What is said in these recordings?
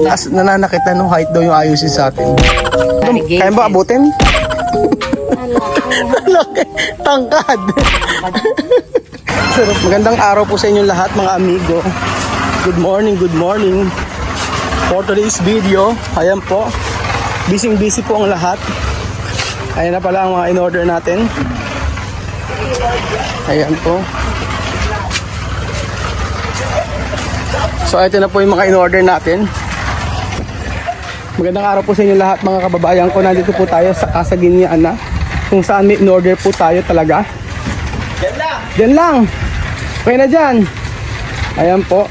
As nananakit na no, height daw yung ayusin sa atin. Kaya ba abutin? Laki, tangkad. Magandang araw po sa inyong lahat mga amigo. Good morning, good morning. For today's video, ayan po. Busy po ang lahat. Ayan na pala ang mga in-order natin. Ayan po. So ito na po yung mga in-order natin. Magandang araw po sa inyo lahat mga kababayan ko. Nandito po tayo sa Casa Guineana, kung saan may in-order po tayo talaga. Diyan lang. Okay na dyan. Ayan po.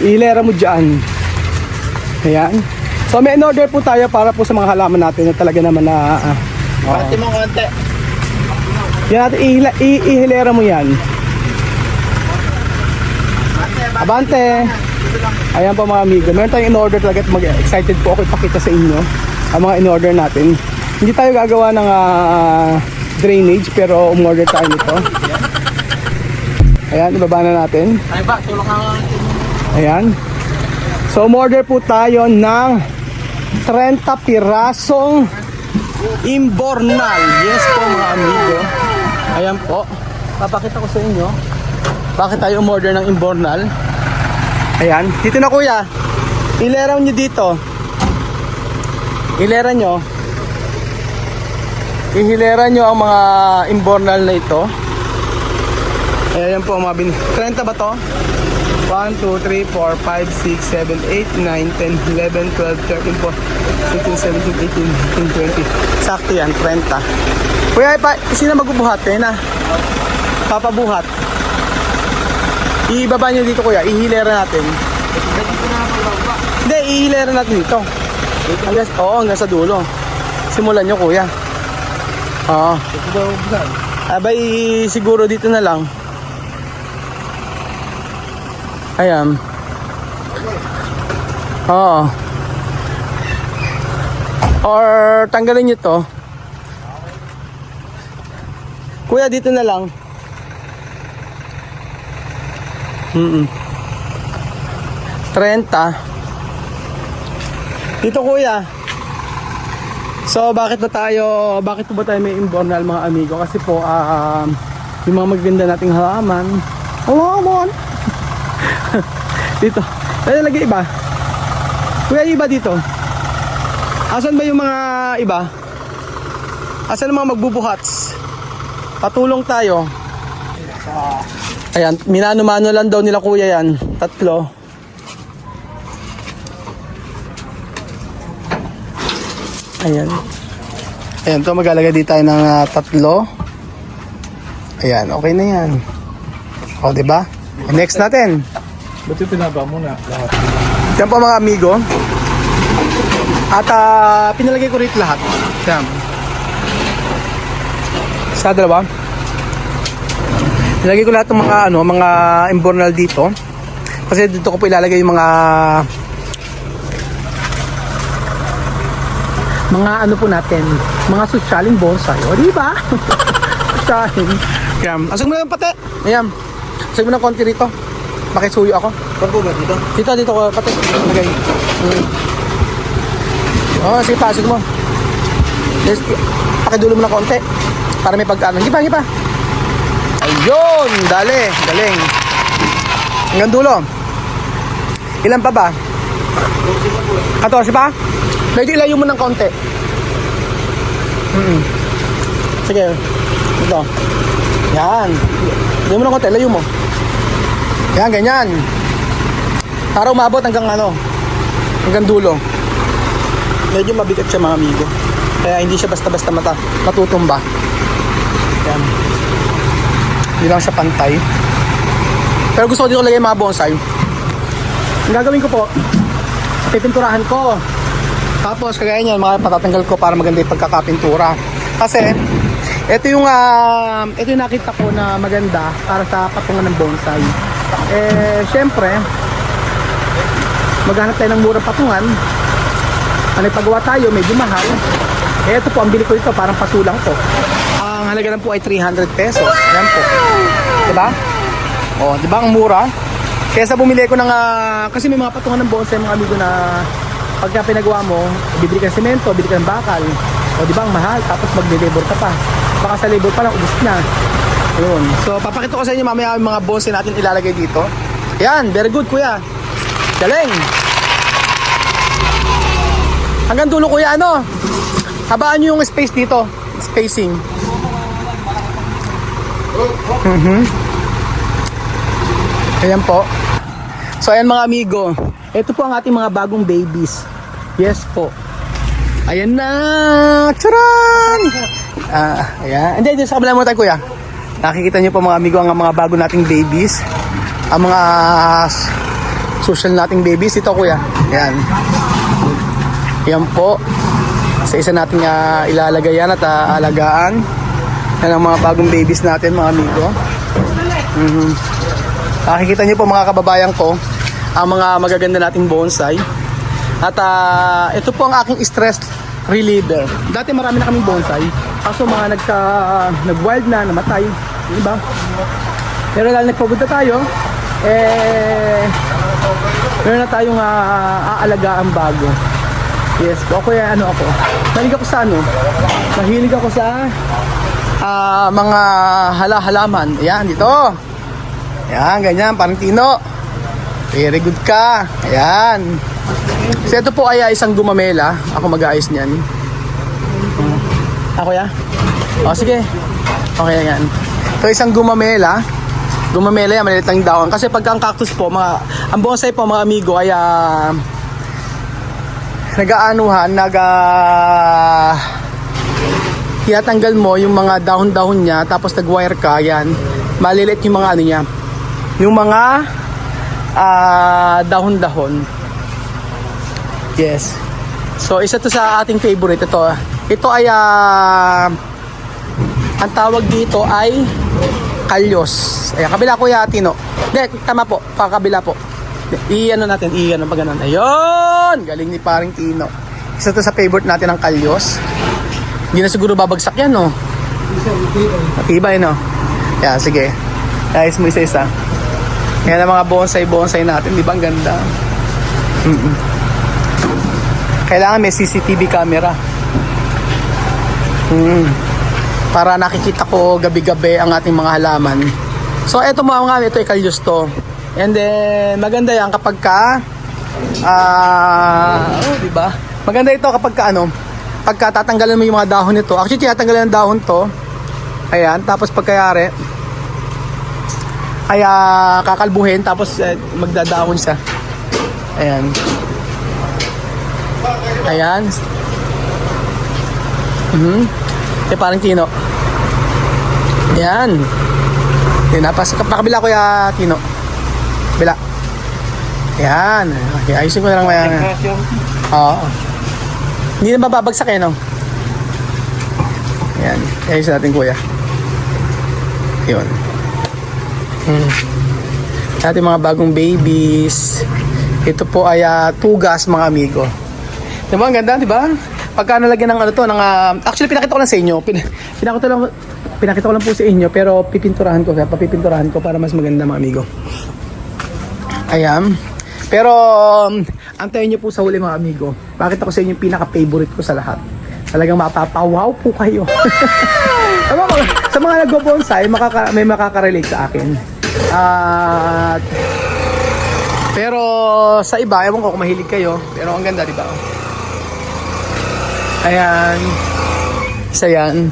Ihilera mo dyan. Ayan. So may in-order po tayo para po sa mga halaman natin na talaga naman na Pati mo konti. yan natin, ihilera mo yan. Abante. Ayan po mga amigo. Meron tayong in-order talaga at excited po ako ipakita sa inyo ang mga in-order natin. Hindi tayo gagawa ng drainage pero umorder tayo nito. Ayan, ibaba na natin. Ay ba, tulong ka. Ayan. So umorder po tayo ng 30 pirasong imbornal. Yes po mga amigo. Ayan po. Papakita ko sa inyo bakit tayo umorder ng imbornal. Ayan. Dito na kuya. Ilera nyo dito. Ilera nyo. Ihilera nyo ang mga imbornal na ito. Ayan po ang mga 30 ba to? 1, 2, 3, 4, 5, 6, 7, 8, 9, 10, 11, 12, 13, 14, 15, 16, 17, 18, 19, 20. Sakto yan, 30. Kuya, sino magbubuhat? Kaya na. Papabuhat. Ibaba nyo dito kuya, ihilera natin. Hindi, ihilera natin dito. Hanggang sa dulo. Simulan nyo kuya. Oo. Abay, siguro dito na lang. Ayan. Oo. Or tanggalin nyo to. Kuya, dito na lang. 30. Dito kuya. So bakit ba tayo may imbornal mga amigo? Kasi po yung mga maganda nating halaman. Dito. Ano lagi iba? Kuya, iba dito. Asan ba yung mga iba? Asan ang mga magbubuhats? Patulong tayo. Ayan, minano-mano lang daw nila kuya yan. 3. Ayan. Ayan to, maglalagay dito tayo ng 3. Ayan, okay na yan. O, diba? Next natin. Ba't yung pinaba mo na lahat? Yan po mga amigo. At pinalagay ko rito lahat. Yan. Sa dalawa. Nilagay ko lahat ng mga imbornal dito. Kasi dito ko po ilalagay yung mga ano po natin, mga sosyaling bonsai. O di ba? Sosyaling. Yan. Asag mo na yung pati. Ayan. Asag mo na konti rito. Makisuyo ako. Pagko ba dito? Dito ko pati. Lagay. Sige pa, asag mo. Pakidulo mo na konti. Para may pagkano. Hipa. Ayun, dali, galing. Hanggang dulo. Ilan pa ba? 14 pa? Medyo ilayo mo ng konti. Sige. Ito. Yan. Ilayo mo ng konti, ilayo mo. Yan, ganyan. Para umabot hanggang hanggang dulo. Medyo mabigat siya mga amigo. Kaya hindi siya basta-basta matutumba. Yan. Hindi lang siya pantay. Pero gusto ko dito lagay mga bonsai. Ang gagawin ko po, pipinturahan ko. Tapos kagaya niyan, patatanggal ko para maganda yung pagkakapintura. Kasi ito yung nakita ko na maganda para sa patungan ng bonsai. Syempre, maghanap tayo ng murang patungan. Ang nagpagawa tayo, medyo mahal. Ito po, ang bili ko ito, parang pasulang po. Ang halaga lang po ay 300 pesos. Yan po. Diba? O, diba ang mura? Kaya sa bumili ko ng, kasi may mga patungan ng bonsai mga amigo na pagka pinagawa mo, bibili ka ng semento, bibili ka ng bakal. O di ba, ang mahal, tapos magde-labor ka pa. Baka sa labor pa lang, ubus na. Ayun. So, papakita ko sa inyo mamaya yung mga bonsai natin ilalagay dito. Yan, very good kuya. Galing. Hanggang dulo kuya, ano? Habaan nyo yung space dito. Spacing. Ayan po. So ayan mga amigo, ito po ang ating mga bagong babies. Yes po. Ayan na. Charan! Ayan. Hindi, sa kabila mo tayo kuya. Nakikita niyo po mga amigo ang mga bago nating babies. Ang mga social nating babies. Ito kuya. Ayan. Ayan po. Sa isa nating ilalagay yan at alagaan. Yan ang mga bagong babies natin mga amigo. Nakikita niyo po mga kababayan ko ang mga magaganda nating bonsai. At ito po ang aking stress reliever. Dati marami na kaming bonsai. Kaso mga nag-wild na, namatay. Diba? Pero dahil nagpagod na tayo, meron na tayong aalagaan bago. Yes po. Ako ako. Mahilig ako sa Mahilig ako sa mga halaman. Ayan, dito. Ayan, ganyan, parang Tino. Very good ka. Ayan. Kasi ito po ay isang gumamela. Ako mag-aayos niyan. Ako ya? O, sige. Okay, yan. Ito isang gumamela. Gumamela yan, maliit lang daon. Kasi pagka ang cactus po, ang bonsai po mga amigo ay tinatanggal mo yung mga dahon-dahon niya, tapos nag-wire ka, yan. Maliliit yung mga niya. Yung mga dahon-dahon. Yes. So isa to sa ating favorite ito. Ito ay ang tawag dito ay kalyos. Ayan, kabila kuya Tino. Hindi, tama po, pakabila po. I-ano pa ganun. Ayun! Galing ni paring Tino. Isa to sa favorite natin ang kalyos. Hindi na siguro babagsak yan, no? Matibay, no? Yeah, sige. Ayos mo isa-isa. Yan ang mga bonsai natin. Di ba ang ganda? Kailangan may CCTV camera. Para nakikita ko gabi-gabi ang ating mga halaman. So, eto mga ito ay kalyos to. And then, maganda yan kapag ka di ba? Maganda ito kapag ka pagka tatanggalan mo yung mga dahon nito. Actually, tinatanggalan ng dahon to. Ayan, tapos pagkayari ay kakalbuhin, tapos magdadahon siya. Ayan. Ayan. Parang Tino. Ayan. Pakabila ko ya Tino. Bila. Ayan. Okay, ayusin ko na lang mayan. Oo. Hindi na mababagsak no? Ayan. Ayusin natin kuya. Yun. Ating mga bagong babies. Ito po ay tugas mga amigo. Diba ang ganda, diba? Pagka nalagyan ng actually pinakita ko lang sa inyo. Pinakita ko lang po sa inyo, pero papipinturahan ko para mas maganda mga amigo. Ayan. Pero antayin nyo po sa huli mga amigo. Pakita ko sa inyo yung pinaka-favorite ko sa lahat. Talagang mapapawaw po kayo. Sa mga nagbo-bonsai, may makaka-relate sa akin. Pero sa iba, ewan ko kung mahilig kayo. Pero ang ganda, di ba? Ayan. Isa yan.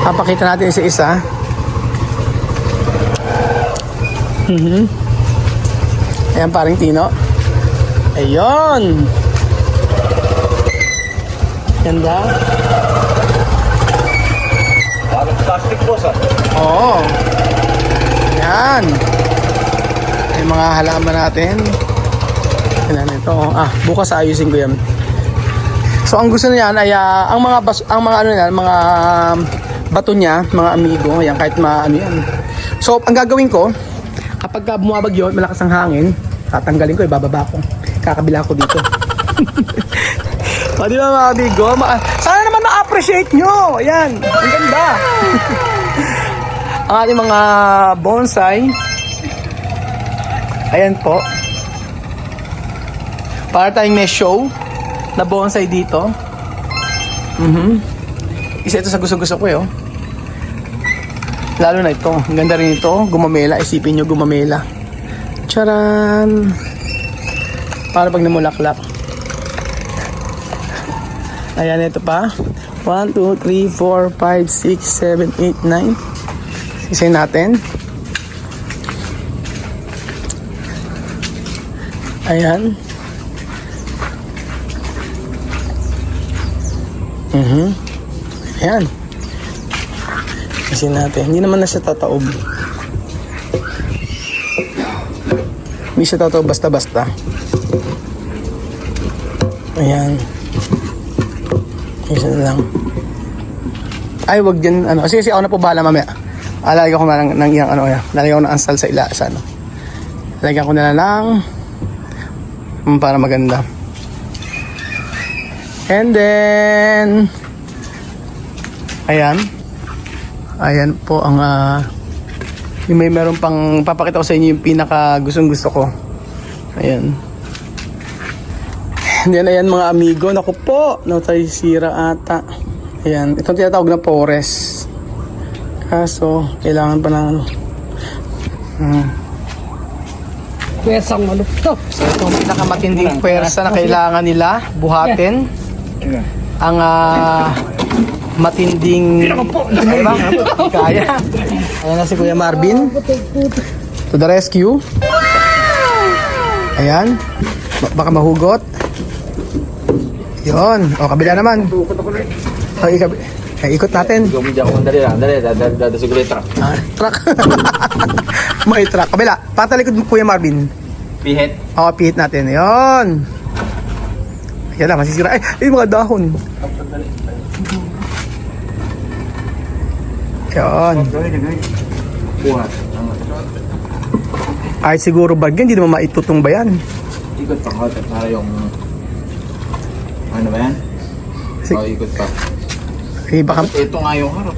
Papakita natin isa-isa. Ayan, parang Tino. Ayun. Ganda. Parang plastic boss Oo. Ayan. Yung mga halaman natin. Ayan ito. Bukas ayusin ko yan. So ang gusto niyan ay ang mga mga bato niya, mga amigo, yan kahit yan. So ang gagawin ko, kapag bumabagyo, malakas ang hangin, tatanggalin ko, ibababa ko. Kakabila ko dito. O di ba mga amigo? Sana naman ma-appreciate nyo. Ayan, ang ganda. Ang ating mga bonsai. Ayan po. Para tayong may show na bonsai dito. Isa ito sa gusto-gusto ko eh. Oh. Lalo na ito. Ang ganda rin ito. Gumamela. Isipin nyo gumamela. Charan! Para pag namulaklak. Ayan, ito pa. 1, 2, 3, 4, 5, 6, 7, 8, 9. Isayin natin. Ayan. Ayan. Isayin natin. Hindi naman na siya tataob. Hindi siya tataob basta-basta. Ayan. Isa na lang. Ay, wag dyan, ano. Sige, ako na po bahala mamaya. Lalagyan ko na lang ng iyang, ano, lalagyan ko ng ansal sa ila, sa ano. Lalagyan ko na lang para maganda. And then, ayan. Ayan po ang, yung may meron pang, papakita ko sa inyo yung pinaka gustong gusto ko. Ayan. And then, ayan mga amigo. Naku po, sira ata. Ayan, itong tinatawag na forest. Kaso, kailangan pa ng ano. Pwesang ano to. So, itong pinakamatinding pwersa na kailangan nila buhatin. Ang matinding... Diba? Kaya. Ayan na si Kuya Marvin. To the rescue. Ayan. Baka mahugot. Yun. O, kabila naman. O, ikot natin. Dali lang, dali siguro yung truck. Truck. May truck. Kabila. Patalikod mo, Kuya Marvin. Pihit. O, pihit natin. Yun. Yan lang, masisira. Ay, yung mga dahon. Yun. Buhat. Ay, siguro bagyan. Hindi naman maitutumba yan. Ikot pa ko, para yung... Ano ba yan? Ikot pa. Eh, baka... Ito nga yung harap.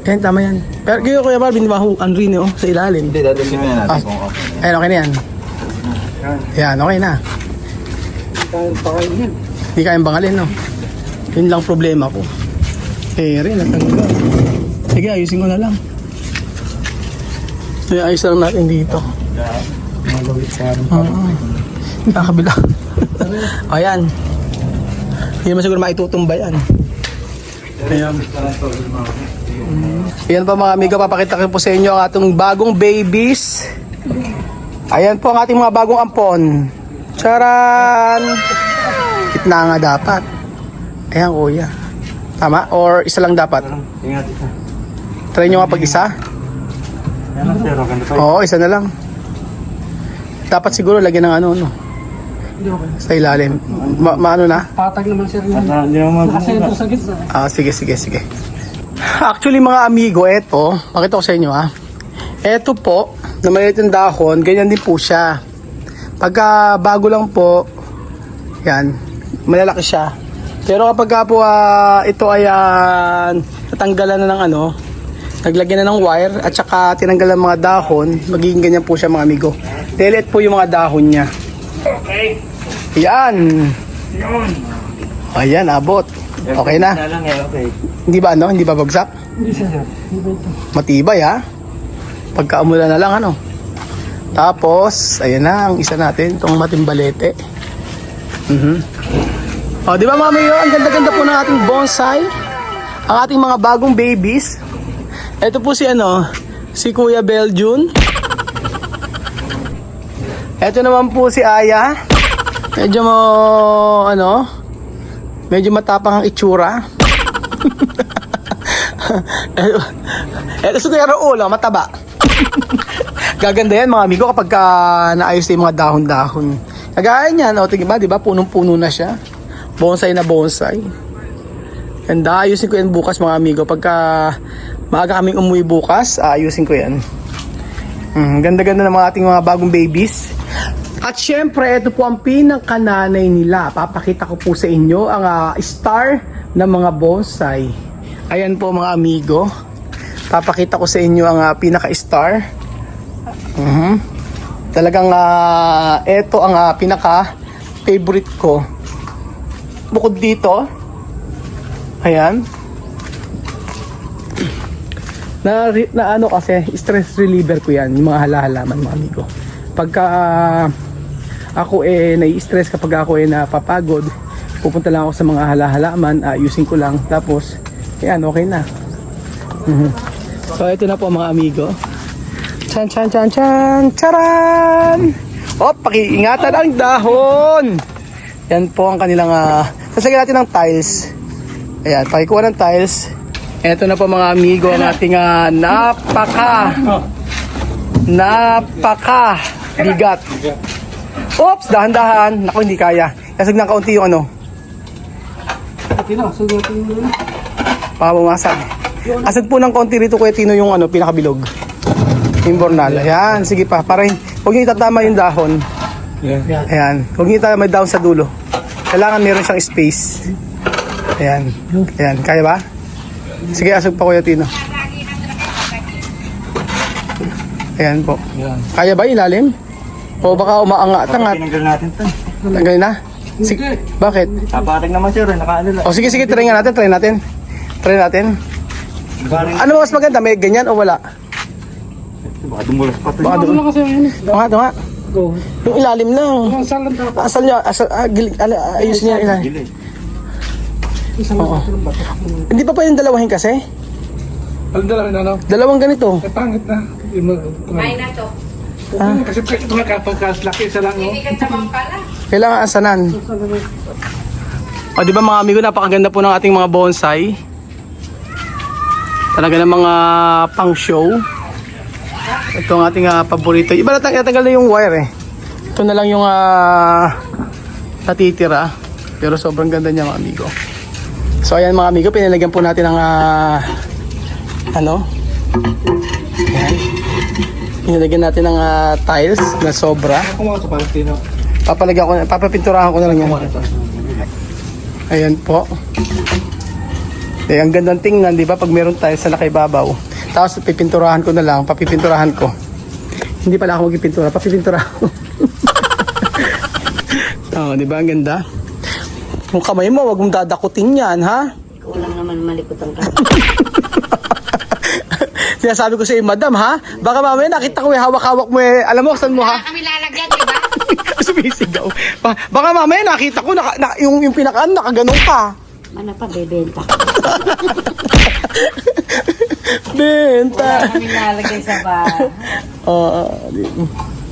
Yan, tama yan. Pero kayo, Kuya Marvin, di ba unrin oh, sa ilalim? Hindi, dadasin na natin kung okay. Ayan, okay na yan. Yan, okay na. Hindi kayang bangalin, no? Yun lang problema ko. Eh, rin, natanggal. Sige, ayusin ko na lang. Sige, ayos lang natin dito. Nakakabila. Ayan. Hindi naman siguro maitutumba yan. Ayan. Ayan pa mga amigo, papakita ko po sa inyo ang ating bagong babies. Ayan po ang ating mga bagong ampon. Charan! Gitna nga dapat. Ayan, kuya. Tama? Or isa lang dapat? Try nyo nga pag isa? Oo, isa na lang. Dapat siguro lagyan ng ano, no? Sa ilalim. Maano na? Patag naman sir yun. Nakasentro sa gitna. Sige. Actually mga amigo, eto, pakita ko sa inyo eto po, na maliit yung dahon, ganyan din po siya. Pagka bago lang po, yan, malalaki siya. Pero kapag po ito ay natanggalan na ng ano, naglagyan na ng wire at saka tinanggalan ng mga dahon, magiging ganyan po siya mga amigo. Deliit po yung mga dahon niya. Okay. Yan. Ayan, abot. Okay na. Okay. Hindi ba ano? Hindi ba bagsak? Hindi sir. Matibay Pagkaamula na lang ano. Tapos, ayan na ang isa natin, itong matimbalete. O, di ba mga mayo, ang ganda-ganda po ng ating bonsai. Ang ating mga bagong babies. Ito po si Kuya Beljun. Ito naman po si Aya. Medyo matapang ang itsura. Ito si Kuya Raul, mataba. Gaganda yan mga amigo kapag naayos na yung mga dahon-dahon. Kagaya niyan, tingin ba, di ba? Punong-puno na siya. Bonsai na bonsai. Ganda, ayusin ko yan bukas mga amigo. Pagka maaga kaming umuwi bukas, ayusin ko yan. Ganda-ganda ng mga ating mga bagong babies. At syempre, ito po ang pinangkananay nila. Papakita ko po sa inyo ang star ng mga bonsai. Ayan po mga amigo. Papakita ko sa inyo ang pinaka-star. Talagang ito ang pinaka favorite ko. Bukod dito, ayan. Na ano kasi, stress reliever ko yan, yung mga hala-halaman mga amigo. Pagka ako nai-stress, kapag ako napapagod, pupunta lang ako sa mga hala-halaman, ayusin ko lang, tapos yan, okay na. So ito na po mga amigo. Chan chan chan chan charan. Oh, pakiingatan ang dahon. Yan po ang kanilang sasagyan natin ng tiles. Ayan, pakikuha ng tiles. Ito na po mga amigo ang ating napaka bigat. Oops, dahan-dahan. Naku, hindi kaya. Kasag ng kaunti yung ano. Sugatin mo yun. Pamamasag. Asad po ng kaunti rito Kuya Tino yung pinakabilog. Yung bornal. Ayan, sige pa. Para huwag nyo itatama yung dahon. Ayan. Huwag nyo itatama yung dahon sa dulo. Kailangan meron siyang space. Ayan. Ayan. Kaya ba? Sige, asag pa Kuya Tino. Ayan po. Kaya ba ilalim? O baka umaangat-angat? Tinanggal natin to. Tanggalin na? Sige. Bakit? Papating naman sir, nakaano lang. O sige, try nga natin. Try natin. Ano mas maganda? May ganyan o wala? Baka dumulas pa to. Baka Ano doon. lang kasi yun. Ito nga. Go. Yung ilalim lang. Ang salan dapat. Asal niya, ayusin niya ilalim. Gilid. Isang Oo. lang bato. Hindi pa pwedeng dalawahin kasi. Ang dalawa na, no? Dalawang ganito. Eh, pangit na. Ay na to. Okay, kasi ito nga kapag laki isa lang, no? Hindi ka naman pala. Kailangan asanan. O di ba mga amigo, napakaganda po ng ating mga bonsai. Talaga ng mga pang show. Ito ang ating paborito. Iba natanggal na yung wire eh. Ito na lang yung natitira. Pero sobrang ganda niya mga amigo. So ayan mga amigo, pinalagyan po natin ng ano? Ayan. Pinalagyan natin ng tiles na sobra. Kumuha sa Palestino. Papalagyan ko, papapinturahan ko na lang yan. Ayan po. Eh, ang gandang tingnan, di ba? Pag meron tayo sa nakaibabaw. Tapos pipinturahan ko na lang, papipinturahan ko. Hindi pala ako magpipintura, papipinturahan ko. Oh, di ba? Ang ganda. Yung kamay mo, wag mong dadakutin yan, ha? Ikaw lang naman malikot ang Sinasabi ko sa iyo, madam, ha? Baka mamaya nakita ko hawak-hawak mo alam mo, saan mo, ha? kami lalagyan, di ba? Sumisigaw. Baka mamaya nakita ko, yung pinakaan, nakaganon ka. Ano pa, bebenta? Benta. Wala kami lalagyan sa bahay. Oo.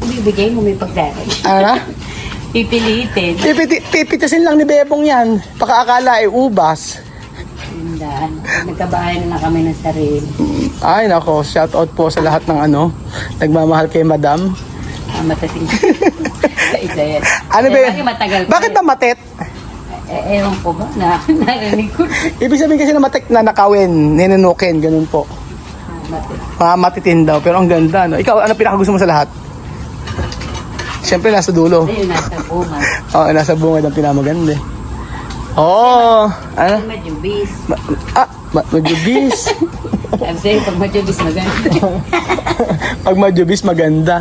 Bibigay mo may pagdating. Ano? Pipilitin. Pipitasin lang ni Bebong yan. Pakaakala ay ubas. Tindahan. Nagkabahay na kami ng sarili. Ay nako, shout out po sa lahat ng nagmamahal kay madam. Matating. Sa isa yan. Ano ba yun? Bakit matagal pa Bakit yun? ba matet? Ewan ko ba? Narinig ko. Ibig sabihin kasi na matek na nakawin, ninunukin, ganun po. Mga matitin daw, pero ang ganda, no? Ikaw, ano pinakagusto mo sa lahat? Siyempre, nasa dulo. Ayun, nasa bunga. Oo, nasa bungad ang pinamaganda. Oo. Ano? Medyo bis. Majubis. Sabi sa'yo, pag medyo bis maganda. Pag majubis, maganda.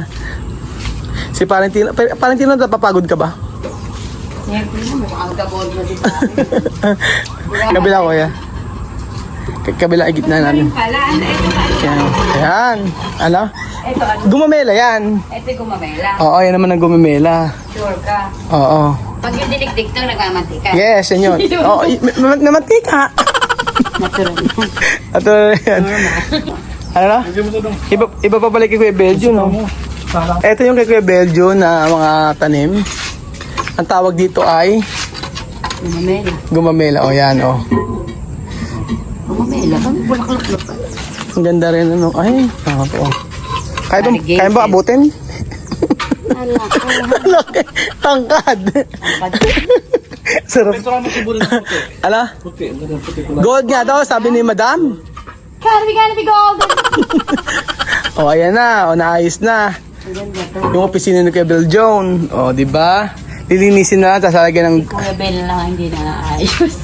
Si Valentino, napapagod ka ba? Siyempre na, mukhang gabon mo si Pari. Kabila ko, ya. Kabila, ay gitna namin. Pala, ito pa. Yan. Yan. Ano? Ito, ano? Gumamela yan. Ito yung gumamela. Oo, yan naman ang gumamela. Sure ka. Oo. Pag yung dinikdik to, nagmamantika. Yes, yan yun. Oo, namantika. Natural. Ito yan. Ano na? Iba pa pala kay Kuya Belgio, no? Ito yung kay Kuya Belgio na mga tanim. Ang tawag dito ay Gumamela. gumamela. O yan, o. Gumamela. Kami bulaklak pa. Ang ganda rin, ano? Ay, po. Kaya ba abutin? Ala, Laki. Tangkad. Sarap. Ala? Gold nga daw, sabi ni madam. Canopy golden. O, ayan na. O, naayos na. Ang ganda to. Yung opisina ni Kuya Belgio. O, di ba? Lilinisin na, tapos lalagyan ng... Kuya Bel lang hindi na ayos.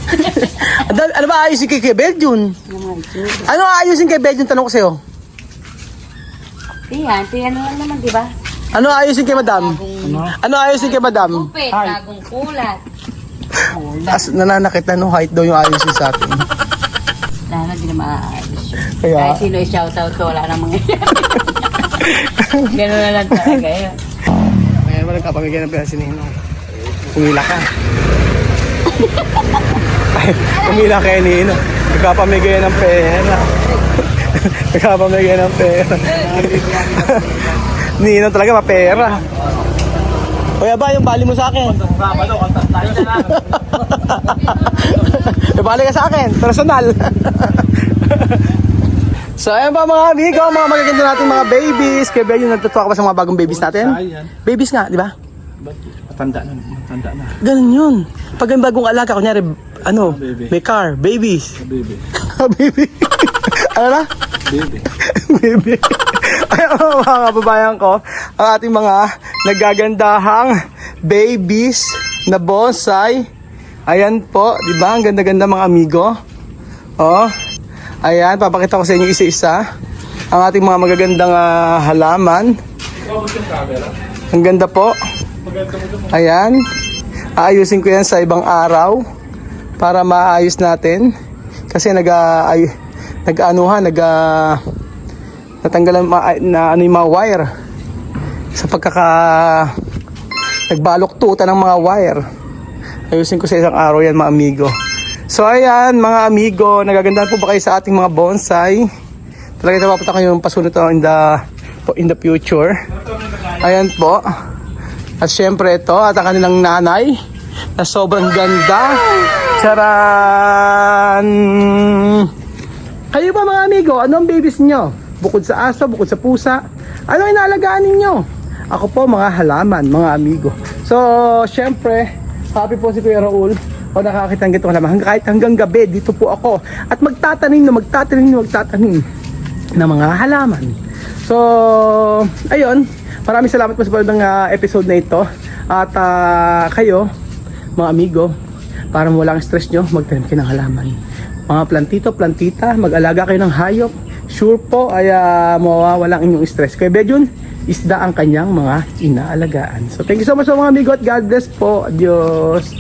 Ano ba ayusin kay Kuya Belgio? Ano ayusin kay Belgio? Tanong ko sa'yo. Tiyan lang naman, di ba? Ano ayusin kay madam? Ano ayusin kay madam? Kupit, bagong kulat. As nananakit na no, height daw yung ayusin sa atin. Lalo, di na maaayos yun. Kaya- Kahit sino i-shoutout ko, wala nang mangyayari. Ganun na lang talaga yun. Ayan mo nagkapamigay ng pera si Ninong. Umila ka. Ay, umila kay Ninong. Nagkapamigay ng pera. Nagkapamigay ng pera. Ninong talaga mapera. Kuya ba, yung bali mo sa akin? Ibali ka sa akin, personal. So ayan ba mga amigo, mga magaganda natin mga babies. Kaya ba yung natutuwa ka ba sa mga bagong babies natin? Ayan. Babies nga, di ba? Matanda na. Ganun yun. Pag yung bagong alaga, kunyari, ano, Baby. may car, babies. Baby. Baby. Ano na? Baby. Baby. Ay, mga kababayan ko, ang ating mga nagagandahang babies na bonsai. Ayan po, di ba? Ang ganda-ganda mga amigo. Oh. Ayan, papakita ko sa inyo isa-isa. Ang ating mga magagandang halaman. Ang ganda po. Ayan. Aayusin ko yan sa ibang araw para maayos natin. Kasi natanggalan na ano yung mga wire sa nagbaloktutan ng mga wire. Ayusin ko sa isang araw yan mga amigo. So ayan mga amigo, nagagandahan po ba kayo sa ating mga bonsai? Talaga napapunta kayo yung pasunod in the future. Ayan po. At syempre ito at ang kanilang nanay na sobrang ganda. Charan! Kayo ba mga amigo, anong babies nyo? Bukod sa aso, bukod sa pusa, ano inaalagaan ninyo? Ako po mga halaman, mga amigo. So, syempre, happy po si Kuya Raul. O nakakita ng ganito halaman. Kahit hanggang gabi, dito po ako. At magtatanim ng mga halaman. So, ayun. Maraming salamat po sa panonood ng episode na ito. At kayo, mga amigo, para walang stress nyo, magtanim kayo ng halaman. Mga plantito, plantita, mag-alaga kayo ng hayop. Sure po ay mawawala ang inyong stress. Kaya Bejun, isda ang kanyang mga inaalagaan. So thank you so much mga amigo at God bless po. Adios.